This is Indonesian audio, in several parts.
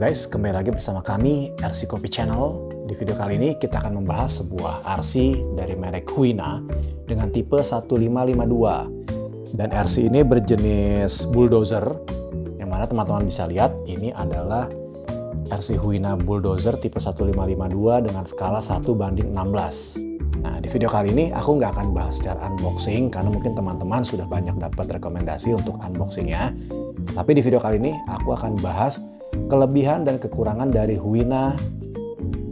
Halo guys, kembali lagi bersama kami RC Copy Channel. Di video kali ini kita akan membahas sebuah RC dari merek Huina dengan tipe 1552. Dan RC ini berjenis bulldozer, yang mana teman-teman bisa lihat ini adalah RC Huina bulldozer tipe 1552 dengan skala 1:16. Nah, di video kali ini aku nggak akan bahas secara unboxing karena mungkin teman-teman sudah banyak dapat rekomendasi untuk unboxingnya. Tapi di video kali ini aku akan bahas kelebihan dan kekurangan dari Huina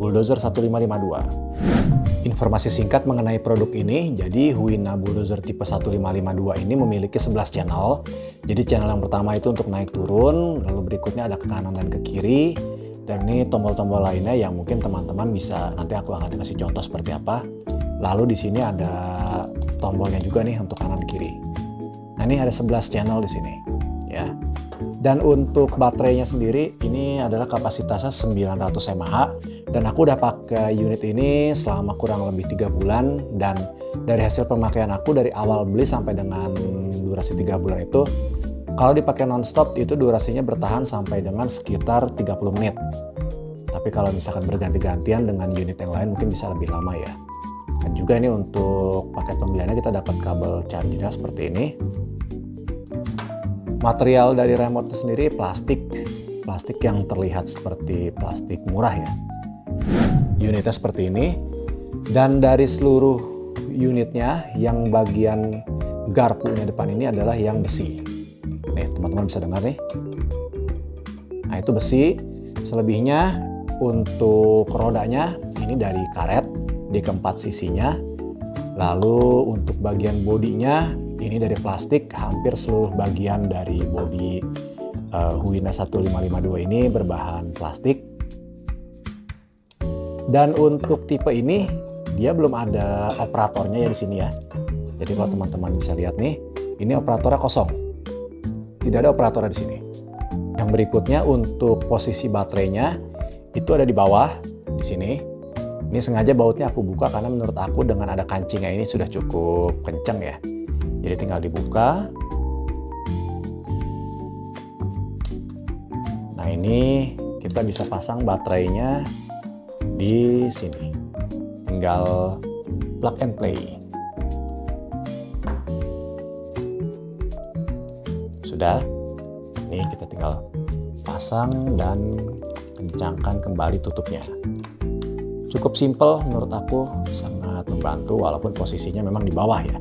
bulldozer 1552. Informasi singkat mengenai produk ini, jadi Huina bulldozer tipe 1552 ini memiliki 11 channel. Jadi channel yang pertama itu untuk naik turun, lalu berikutnya ada ke kanan dan ke kiri. Dan ini tombol-tombol lainnya yang mungkin teman-teman bisa, nanti aku akan kasih contoh seperti apa. Lalu di sini ada tombolnya juga nih untuk kanan kiri. Nah, ini ada 11 channel di sini, ya. Dan untuk baterainya sendiri ini adalah kapasitasnya 900 mAh dan aku udah pakai unit ini selama kurang lebih 3 bulan, dan dari hasil pemakaian aku dari awal beli sampai dengan durasi 3 bulan itu, kalau dipakai nonstop itu durasinya bertahan sampai dengan sekitar 30 menit. Tapi kalau misalkan berganti-gantian dengan unit yang lain mungkin bisa lebih lama ya. Dan juga ini untuk paket pembeliannya kita dapat kabel chargernya seperti ini. Material dari remote sendiri plastik yang terlihat seperti plastik murah ya. Unitnya seperti ini, dan dari seluruh unitnya yang bagian garpunya depan ini adalah yang besi. Nih teman-teman bisa dengar nih. Nah itu besi. Selebihnya untuk rodanya ini dari karet di keempat sisinya. Lalu untuk bagian bodinya ini dari plastik, hampir seluruh bagian dari bodi Huina 1552 ini berbahan plastik. Dan untuk tipe ini dia belum ada operatornya ya di sini ya. Jadi kalau teman-teman bisa lihat nih, ini operatornya kosong. Tidak ada operatornya di sini. Yang berikutnya untuk posisi baterainya itu ada di bawah di sini. Ini sengaja bautnya aku buka karena menurut aku dengan ada kancingnya ini sudah cukup kencang ya. Jadi tinggal dibuka. Nah ini kita bisa pasang baterainya di sini. Tinggal plug and play. Sudah. Ini kita tinggal pasang dan kencangkan kembali tutupnya. Cukup simple menurut aku, sangat membantu walaupun posisinya memang di bawah ya.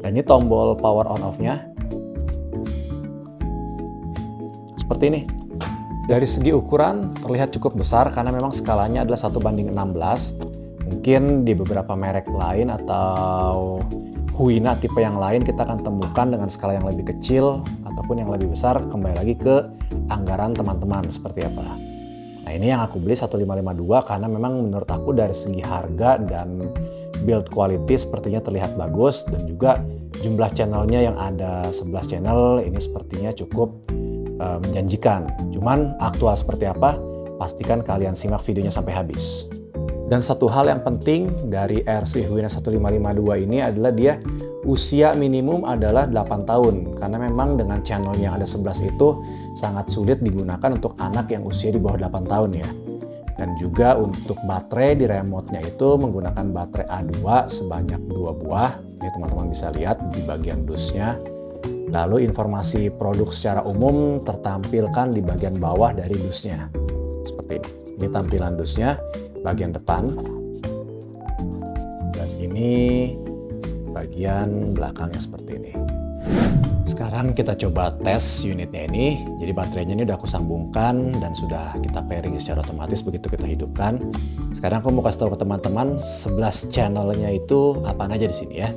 Dan ini tombol power on off-nya seperti ini. Dari segi ukuran terlihat cukup besar karena memang skalanya adalah 1:16. Mungkin di beberapa merek lain atau Huina tipe yang lain kita akan temukan dengan skala yang lebih kecil ataupun yang lebih besar, kembali lagi ke anggaran teman-teman seperti apa. Nah ini yang aku beli 1552 karena memang menurut aku dari segi harga dan build quality sepertinya terlihat bagus, dan juga jumlah channelnya yang ada 11 channel ini sepertinya cukup menjanjikan. Cuman aktual seperti apa, pastikan kalian simak videonya sampai habis. Dan satu hal yang penting dari RC Huina 1552 ini adalah dia usia minimum adalah 8 tahun. Karena memang dengan channel yang ada 11 itu sangat sulit digunakan untuk anak yang usia di bawah 8 tahun ya. Dan juga untuk baterai di remote-nya itu menggunakan baterai A2 sebanyak 2 buah. Ini teman-teman bisa lihat di bagian dusnya. Lalu informasi produk secara umum tertampilkan di bagian bawah dari dusnya. Seperti ini. Ini tampilan dusnya bagian depan. Dan ini bagian belakangnya seperti ini. Sekarang kita coba tes unitnya ini. Jadi baterainya ini udah aku sambungkan dan sudah kita pairing secara otomatis begitu kita hidupkan. Sekarang aku mau kasih tahu ke teman-teman 11 channelnya itu apaan aja di sini ya.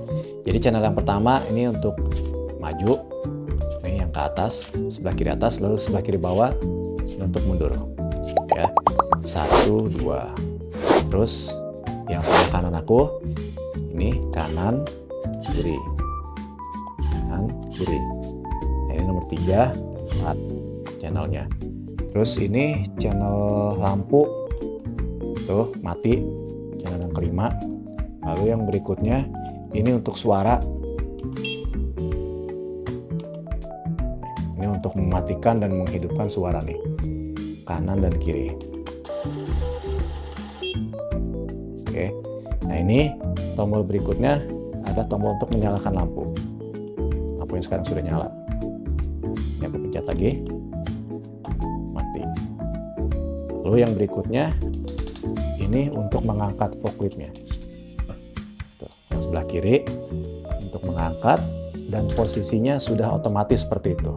Jadi channel yang pertama ini untuk maju, ini yang ke atas, sebelah kiri atas, lalu sebelah kiri bawah ini untuk mundur. Ya, 1, 2. Terus yang sebelah kanan aku ini kanan, kiri. Kiri. Ini nomor 3, 4 channelnya. Terus ini channel lampu tuh mati, channel yang kelima. Lalu yang berikutnya ini untuk suara. Ini untuk mematikan dan menghidupkan suara nih. kanan dan kiri. Oke, nah ini tombol berikutnya ada tombol untuk menyalakan lampu. Lampu yang sekarang sudah nyala. Ini aku pencet lagi, mati. Lalu yang berikutnya ini untuk mengangkat forkliftnya. Tuh, yang sebelah kiri untuk mengangkat dan posisinya sudah otomatis seperti itu.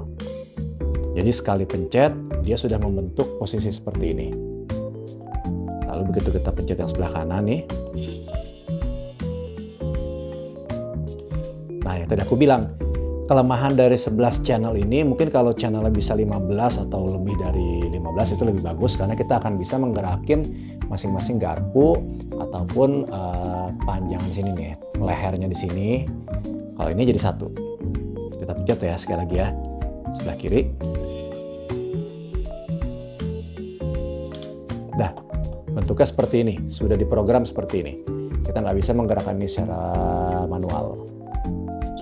Jadi sekali pencet dia sudah membentuk posisi seperti ini. Lalu begitu kita pencet yang sebelah kanan nih. Nah, yang tadi aku bilang, kelemahan dari 11 channel ini, mungkin kalau channelnya bisa 15 atau lebih dari 15 itu lebih bagus, karena kita akan bisa menggerakin masing-masing garpu ataupun panjangan sini nih, lehernya di sini. Kalau ini jadi satu. Kita pencet ya sekali lagi ya, sebelah kiri. Dah, bentuknya seperti ini, sudah diprogram seperti ini. Kita nggak bisa menggerakkan ini secara manual.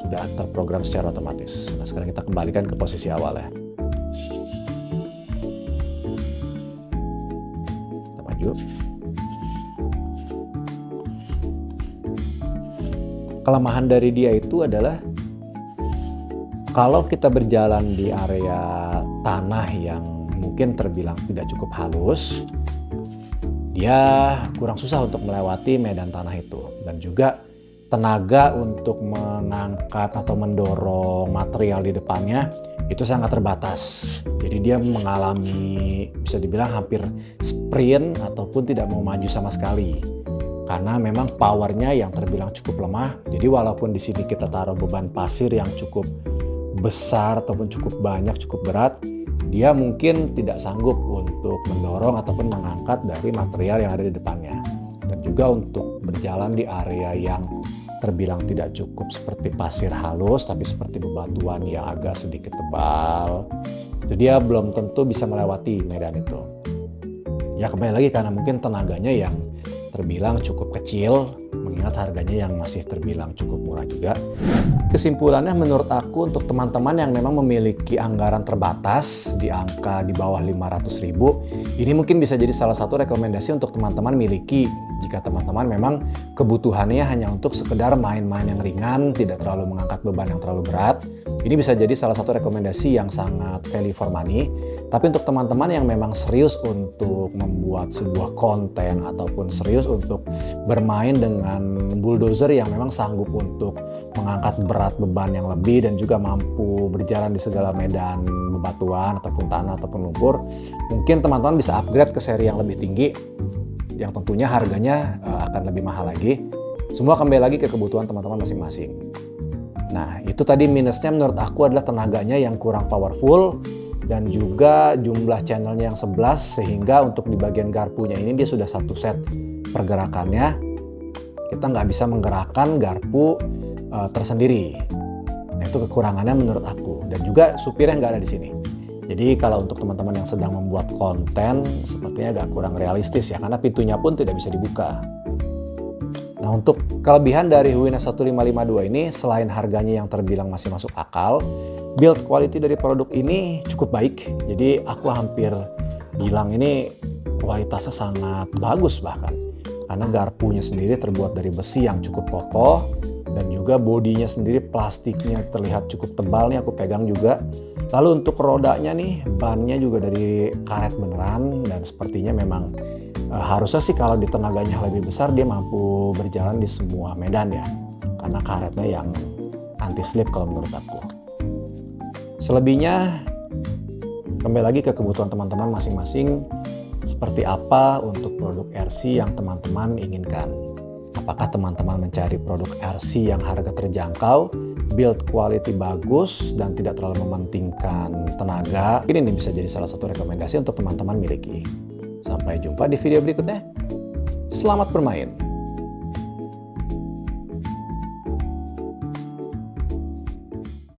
Sudah terprogram secara otomatis. Nah, sekarang kita kembalikan ke posisi awal ya. Kita maju. Kelemahan dari dia itu adalah kalau kita berjalan di area tanah yang mungkin terbilang tidak cukup halus, dia kurang susah untuk melewati medan tanah itu. Dan juga tenaga untuk mengangkat atau mendorong material di depannya itu sangat terbatas. Jadi dia mengalami, bisa dibilang hampir sprint ataupun tidak mau maju sama sekali. Karena memang powernya yang terbilang cukup lemah. Jadi walaupun di sini kita taruh beban pasir yang cukup besar ataupun cukup banyak, cukup berat, dia mungkin tidak sanggup untuk mendorong ataupun mengangkat dari material yang ada di depannya. Dan juga untuk berjalan di area yang terbilang tidak cukup seperti pasir halus, tapi seperti bebatuan yang agak sedikit tebal, itu dia belum tentu bisa melewati medan itu. Ya kembali lagi karena mungkin tenaganya yang terbilang cukup kecil, mengingat harganya yang masih terbilang cukup murah juga. Kesimpulannya menurut aku untuk teman-teman yang memang memiliki anggaran terbatas di angka di bawah 500.000, ini mungkin bisa jadi salah satu rekomendasi untuk teman-teman miliki jika teman-teman memang kebutuhannya hanya untuk sekedar main-main yang ringan, tidak terlalu mengangkat beban yang terlalu berat. Ini bisa jadi salah satu rekomendasi yang sangat value for money. Tapi untuk teman-teman yang memang serius untuk membuat sebuah konten ataupun serius untuk bermain dengan bulldozer yang memang sanggup untuk mengangkat berat beban yang lebih dan juga mampu berjalan di segala medan bebatuan ataupun tanah ataupun lumpur, mungkin teman-teman bisa upgrade ke seri yang lebih tinggi yang tentunya harganya akan lebih mahal lagi. Semua kembali lagi ke kebutuhan teman-teman masing-masing. Nah, itu tadi minusnya menurut aku adalah tenaganya yang kurang powerful dan juga jumlah channelnya yang 11, sehingga untuk di bagian garpunya ini dia sudah satu set pergerakannya. Kita nggak bisa menggerakkan garpu tersendiri. Nah, itu kekurangannya menurut aku. Dan juga supirnya nggak ada di sini. Jadi kalau untuk teman-teman yang sedang membuat konten, sepertinya agak kurang realistis ya, karena pintunya pun tidak bisa dibuka. Nah, untuk kelebihan dari Huina 1552 ini, selain harganya yang terbilang masih masuk akal, build quality dari produk ini cukup baik. Jadi aku hampir bilang ini kualitasnya sangat bagus bahkan. Karena garpunya sendiri terbuat dari besi yang cukup kokoh, dan juga bodinya sendiri plastiknya terlihat cukup tebal nih, aku pegang juga. Lalu untuk rodanya nih, bannya juga dari karet beneran, dan sepertinya memang harusnya sih kalau di tenaganya lebih besar dia mampu berjalan di semua medan ya, karena karetnya yang anti slip kalau menurut aku. Selebihnya kembali lagi ke kebutuhan teman-teman masing-masing, seperti apa untuk produk RC yang teman-teman inginkan. Apakah teman-teman mencari produk RC yang harga terjangkau, build quality bagus, dan tidak terlalu mementingkan tenaga? Ini bisa jadi salah satu rekomendasi untuk teman-teman miliki. Sampai jumpa di video berikutnya. Selamat bermain!